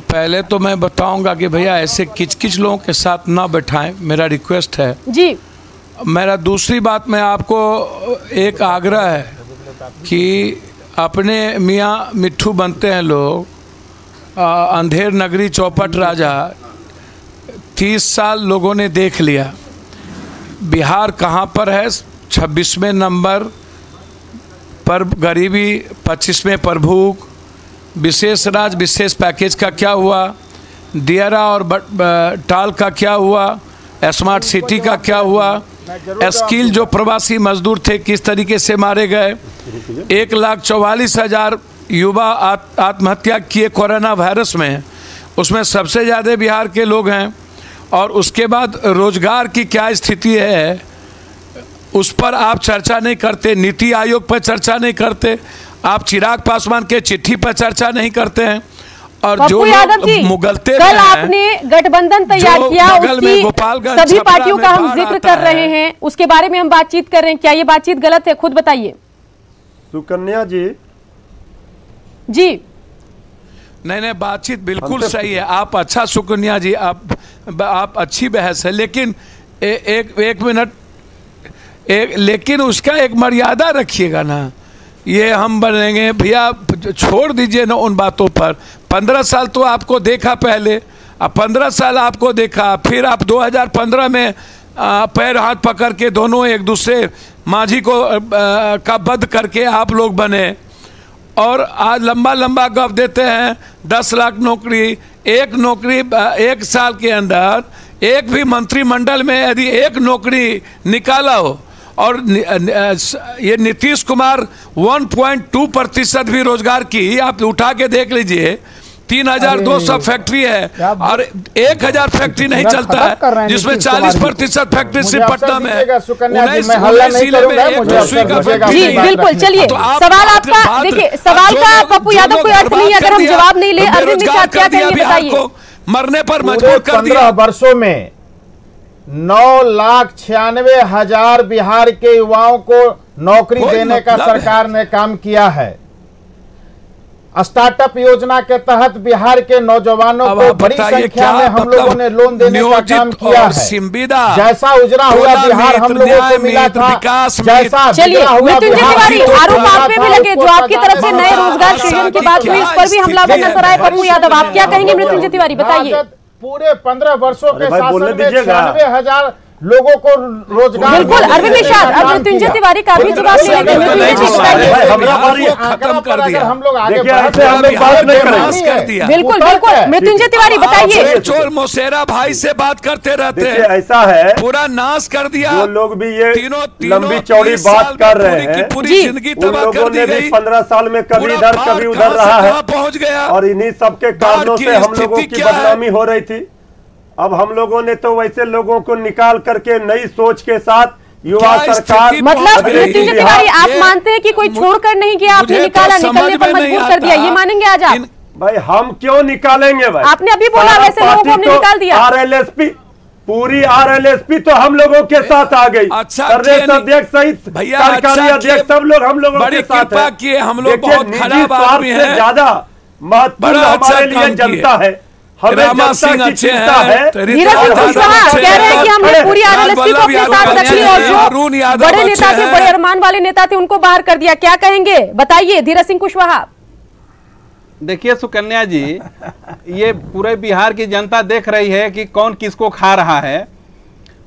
पहले तो मैं बताऊंगा कि भैया ऐसे किच लोगों के साथ ना बैठाएं, मेरा रिक्वेस्ट है जी। मेरा दूसरी बात में आपको एक आग्रह है कि अपने मियाँ मिट्ठू बनते हैं लोग, अंधेर नगरी चौपट राजा 30 साल लोगों ने देख लिया। बिहार कहाँ पर है? 26वें नंबर पर गरीबी, 25वें पर भूख, विशेष राज्य विशेष पैकेज का क्या हुआ, दियरा और टाल का क्या हुआ, स्मार्ट सिटी का क्या हुआ, स्किल जो प्रवासी मजदूर थे किस तरीके से मारे गए, 1,44,000 युवा आत्महत्या किए कोरोना वायरस में, उसमें सबसे ज़्यादा बिहार के लोग हैं। और उसके बाद रोजगार की क्या स्थिति है उस पर आप चर्चा नहीं करते, नीति आयोग पर चर्चा नहीं करते, आप चिराग पासवान के चिट्ठी पर चर्चा नहीं करते हैं। और जो मुगलते कल आपने गठबंधन तैयार किया, उसकी सभी पार्टियों का हम जिक्र कर रहे हैं, उसके बारे में हम बातचीत कर रहे हैं, क्या ये बातचीत गलत है? खुद बताइए सुकन्या जी। जी नहीं, बातचीत बिल्कुल सही है। आप अच्छा सुकन्या जी, आप अच्छी बहस है, लेकिन एक मिनट, लेकिन उसका एक मर्यादा रखिएगा ना। ये हम बनेंगे भैया, छोड़ दीजिए ना उन बातों पर। 15 साल तो आपको देखा पहले, अब 15 साल आपको देखा, फिर आप 2015 में पैर हाथ पकड़ के दोनों एक दूसरे मांझी को का बद करके आप लोग बने, और आज लंबा लंबा गप देते हैं 10 लाख नौकरी, एक नौकरी 1 साल के अंदर एक भी मंत्रिमंडल में यदि एक नौकरी निकाला हो, और ये नीतीश कुमार 1.2% भी रोजगार की, आप उठा के देख लीजिए, 3,200 फैक्ट्री है और 1,000 फैक्ट्री नहीं चलता है, जिसमें 40% फैक्ट्री सिर्फ पटना में है। जी बिल्कुल, चलिए सवाल आपका, देखिए सवाल का पप्पू यादव कोई अर्थ नहीं अगर हम जवाब नहीं ले। अरविंद मिश्रा क्या कहेंगे बताइए? मरने पर मजबूर कर दिया। 15 वर्षों में 9,96,000 बिहार के युवाओं को नौकरी देने का सरकार ने काम किया है। स्टार्टअप योजना के तहत बिहार के नौजवानों को बड़ी संख्या में हम लोगों ने लोन देने का काम किया है। जैसा उजरा हुआ बिहार हम लोगों को मिला था, जैसा चलिए मृत्युंजय तिवारी, आरोप आप पे भी लगे जो आपकी तरफ से नए रोजगार सृजन की बात हुई, इस पर भी हमलावर नजर आए पप्पू यादव, आप क्या कहेंगे? मृत्युंजय तिवारी बताइए। पूरे 15 वर्षों के शासन में 96,000 लोगों को रोजगार। बिल्कुल अरविंद मिश्रा, अब मृत्युंजय तिवारी का भी जवाब लेंगे। खत्म कर दिया हम लोग आगे बिल्कुल बिल्कुल मृत्युंजय तिवारी बताइए। चोर मोसेरा भाई से बात करते रहते हैं, ऐसा है पूरा नाश कर दिया। वो लोग भी ये लंबी चौड़ी बात कर रहे हैं, पूरी जिंदगी तबाह कर दी गई। 15 साल में कभी इधर कभी उधर रहा है, पहुंच गया, और इन्हीं सबके कारणों से हम लोगों की बदनामी हो रही थी। अब हम लोगों ने तो वैसे लोगों को निकाल करके नई सोच के साथ युवा सरकार, मतलब मृत्युंजय तिवारी आप मानते हैं कि कोई छोड़कर नहीं गया, आपने निकाला, निकलने पर मजबूर कर दिया, ये मानेंगे आज आप? भाई हम क्यों निकालेंगे भाई? आपने अभी बोला वैसे लोगों को हमने निकाल दिया। RLSP, पूरी RLSP तो हम लोगों के साथ आ गई, प्रदेश अध्यक्ष सहित कार्यकारी अध्यक्ष सब लोग हम लोगों के साथ है। हम लोग बहुत खराब आदमी हैं, ज्यादा महत्वपूर्ण हमारे लिए जनता है, रामा सिंह अच्छे हैं, धीरज सिंह कुशवाहा कह रहे हैं कि हमने पूरी RLSP को अपने साथ रखी और जो बड़े नेता थे, बड़े अरमान वाले नेता थे, उनको बाहर कर दिया, क्या कहेंगे बताइए धीरज सिंह कुशवाहा? देखिए सुकन्या जी, ये पूरे बिहार की जनता देख रही है कि कौन किसको खा रहा है,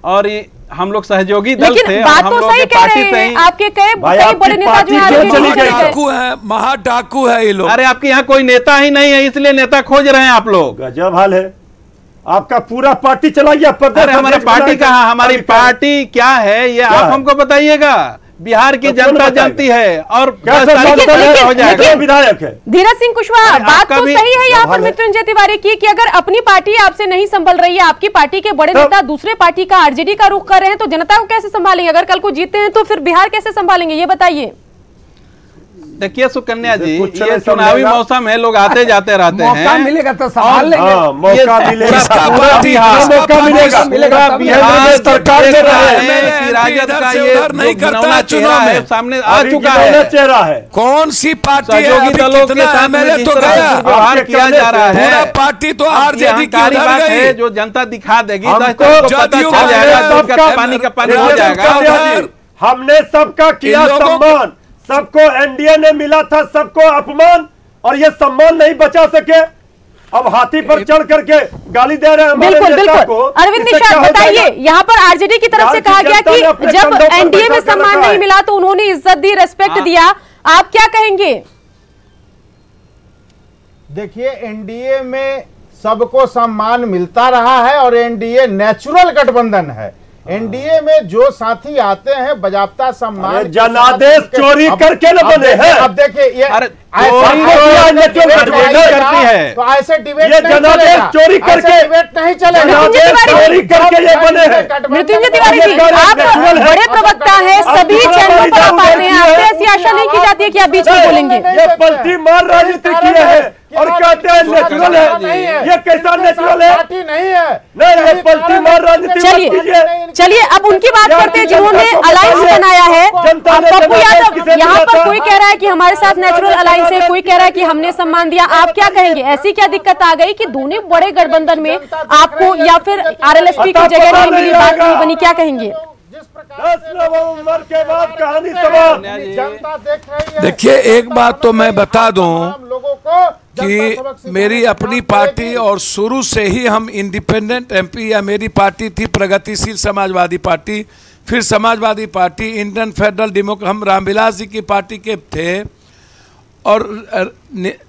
और हम लोग सहयोगी दल थे, बात तो सही कह रहे हैं, आपके कई बड़े नेता जो है महा डाकू है ये लोग। अरे आपके यहाँ कोई नेता ही नहीं है, इसलिए नेता खोज रहे हैं आप लोग। गजब हाल है आपका, पूरा पार्टी चलाइए। अरे हमारा पार्टी कहाँ, हमारी पार्टी क्या है ये आप हमको बताइएगा। बिहार की जनता जानती है, और विधायक है धीरज सिंह कुशवाहा, बात तो सही है यहाँ पर मृत्युंजय तिवारी की कि अगर अपनी पार्टी आपसे नहीं संभल रही है, आपकी पार्टी के बड़े नेता दूसरे पार्टी का RJD का रुख कर रहे हैं, तो जनता को कैसे संभालेंगे? अगर कल को जीते हैं तो फिर बिहार कैसे संभालेंगे, ये बताइए। देखिए सुकन्या जी, ये चुनावी मौसम है, लोग आते जाते रहते हैं, मौका मिलेगा तो संभाल लेंगे। मौका मिलेगा, राजद का ये चेहरा है, सामने आ चुका है। चेहरा है कौन सी पार्टी है? सहयोगी दलों के साथ में तो गया व्यवहार किया जा रहा है, पार्टी तो आरजेडी की बात है जो जनता दिखा देगी, पता चल जाएगा, पानी का पानी हो जाएगा। हमने सबका किया सम्मान, सबको एनडीए ने मिला था, सबको अपमान, और ये सम्मान नहीं बचा सके। अब हाथी पर चढ़ करके गाली दे रहे हैं। बिल्कुल बिल्कुल अरविंद निषाद, बताइए, यहाँ पर आरजेडी की तरफ से कहा गया कि जब एनडीए में सम्मान नहीं मिला तो उन्होंने इज्जत दी, रेस्पेक्ट दिया, आप क्या कहेंगे? देखिए, एनडीए में सबको सम्मान मिलता रहा है और एनडीए नेचुरल गठबंधन है। एनडीए में जो साथी आते हैं बजाबता सम्मान, जनादेश चोरी करके न बने हैं। अब देखिए, ये करती है तो ऐसे डिबेट ये जनादेश चोरी करके डिबेट नहीं चलेगा, चोरी करके ये बने हैं। मृत्युंजय तिवारी जी, आप बड़े प्रवक्ता हैं, सभी चैनलों पर आप आते हैं, आपसे ऐसी आशा नहीं की जाती है कि आप बीच में बोलेंगे। ये पलटी मार राजनीति किए हैं और कहते हैं नेचुरल है। ये कैसा नेचुरल है? पार्टी नहीं है, नहीं, ये पलटी मार राजनीति। चलिए अब उनकी बात करते हैं जिन्होंने अलायंस बनाया है। पप्पू यादव, यहाँ पर कोई कह रहा है कि हमारे साथ नेचुरल अलायंस है, कोई कह रहा है कि हमने सम्मान दिया, आप क्या कहेंगे? ऐसी क्या दिक्कत आ गई कि दोनों बड़े गठबंधन में आपको या फिर आरएलएसपी की जगह नहीं मिली, बात नहीं बनी, क्या कहेंगे? 10 नवंबर के बाद कहानी समाप्त। जनता देख रही है। देखिए, एक बात तो मैं बता दूं कि मेरी अपनी पार्टी और शुरू से ही हम इंडिपेंडेंट एमपी, या मेरी पार्टी थी प्रगतिशील समाजवादी पार्टी, फिर Samajwadi party, Indian federal Democrat, हम रामविलास जी की पार्टी के थे। और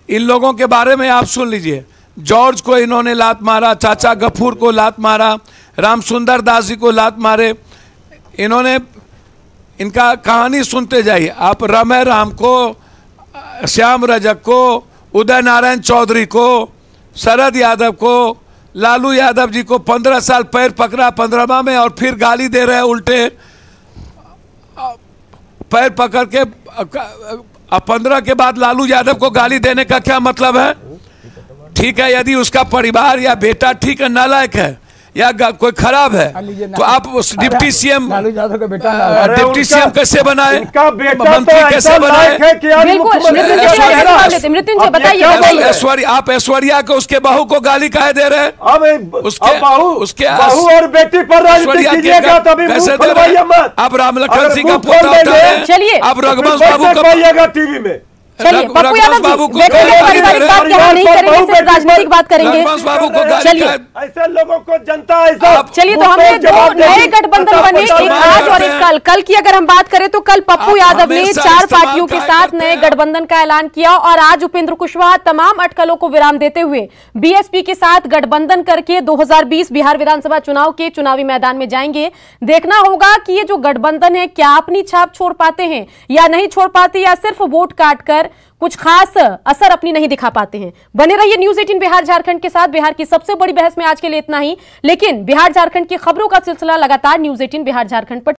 इन लोगों के बारे में आप सुन लीजिए, जॉर्ज को इन्होंने लात मारा, चाचा गफूर को लात मारा, रामसुंदर दास जी को लात मारे, इन्होंने, इनका कहानी सुनते जाइए आप। रमे राम को, श्याम रजक को, उदय नारायण चौधरी को, शरद यादव को, लालू यादव जी को 15 साल पैर पकड़ा 15वां में, और फिर गाली दे रहे हैं उल्टे पैर पकड़ के। 15 के बाद लालू यादव को गाली देने का क्या मतलब है? ठीक है, यदि उसका परिवार या बेटा ठीक है, नालायक है या कोई खराब है, तो आप उस डिप्टी सीएम कैसे बनाए, मंत्री कैसे बनाए? मृत्युंजय बताइए, आप ऐश्वर्या को, उसके बहू को गाली काहे दे रहे हैं? अब उसके बहू और बेटी पर राजनीति कीजिएगा तभी कैसे दे रहे हैं? आप राम लखन सिंह का पोता उठा रहे हैं, चलिए आप रघुवंश बाबू को पाइएगा टीवी में। चलिए पप्पू यादव जी, पारिवारिक बात यहाँ नहीं करेंगे, सिर्फ राजनीतिक बात करेंगे। चलिए, ऐसे लोगों को जनता ऐसा। चलिए, तो हमने दो नए गठबंधन बने, एक आज और एक कल। कल की अगर हम बात करें तो कल पप्पू यादव ने 4 पार्टियों के साथ नए गठबंधन का ऐलान किया, और आज उपेंद्र कुशवाहा तमाम अटकलों को विराम देते हुए बीएसपी के साथ गठबंधन करके 2020 बिहार विधानसभा चुनाव के चुनावी मैदान में जाएंगे। देखना होगा कि ये जो गठबंधन है क्या अपनी छाप छोड़ पाते हैं या नहीं छोड़ पाते, या सिर्फ वोट काटकर कुछ खास असर अपनी नहीं दिखा पाते हैं। बने रहिए न्यूज 18 बिहार झारखंड के साथ। बिहार की सबसे बड़ी बहस में आज के लिए इतना ही, लेकिन बिहार झारखंड की खबरों का सिलसिला लगातार न्यूज 18 बिहार झारखंड पर